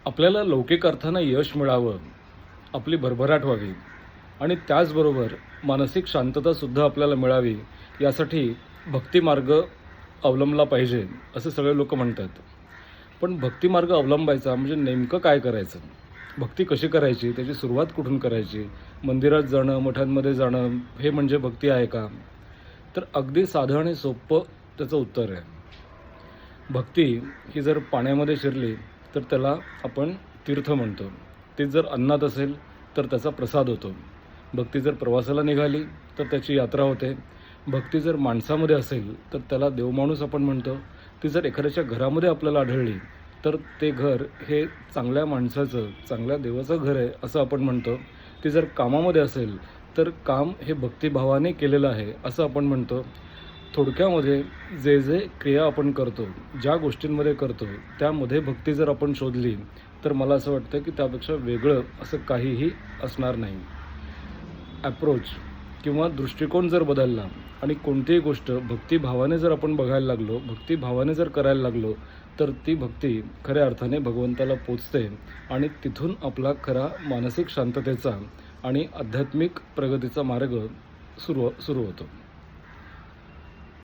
आपल्याला लौकिक अर्थानं यश मिळावं, आपली भरभराट व्हावी आणि त्याचबरोबर मानसिक शांततासुद्धा आपल्याला मिळावी, यासाठी भक्तिमार्ग अवलंबला पाहिजे, असं सगळे लोक म्हणतात. पण भक्तिमार्ग अवलंबायचा म्हणजे नेमकं काय करायचं? भक्ती कशी करायची? त्याची सुरुवात कुठून करायची? मंदिरात जाणं, मठांमध्ये जाणं हे म्हणजे भक्ती आहे का? तर अगदी साधं आणि सोपं त्याचं उत्तर आहे. भक्ती ही जर पाण्यामध्ये शिरली तर त्याला आपण तीर्थ म्हणतो. ती जर अन्नात असेल तर त्याचा प्रसाद होतो. भक्ती जर प्रवासाला निघाली तर त्याची यात्रा होते. भक्ती जर माणसामध्ये असेल तर त्याला देवमाणूस आपण म्हणतो. ती जर एखाद्याच्या घरामध्ये आपल्याला आढळली तर ते घर हे चांगल्या माणसाचं, चांगल्या देवाचं घर आहे असं आपण म्हणतो. ती जर कामामध्ये असेल तर काम हे भक्तिभावाने केलेलं आहे असं आपण म्हणतो. थोडक्यामध्ये जे जे क्रिया आपण करतो, ज्या गोष्टींमध्ये करतो, त्यामध्ये भक्ती जर आपण शोधली तर मला असं वाटतं की त्यापेक्षा वेगळं असं काहीही असणार नाही. ॲप्रोच किंवा दृष्टिकोन जर बदलला आणि कोणतीही गोष्ट भक्तिभावाने जर आपण बघायला लागलो, भक्तिभावाने जर करायला लागलो, तर ती भक्ती खऱ्या अर्थाने भगवंताला पोचते आणि तिथून आपला खरा मानसिक शांततेचा आणि आध्यात्मिक प्रगतीचा मार्ग सुरू होतो.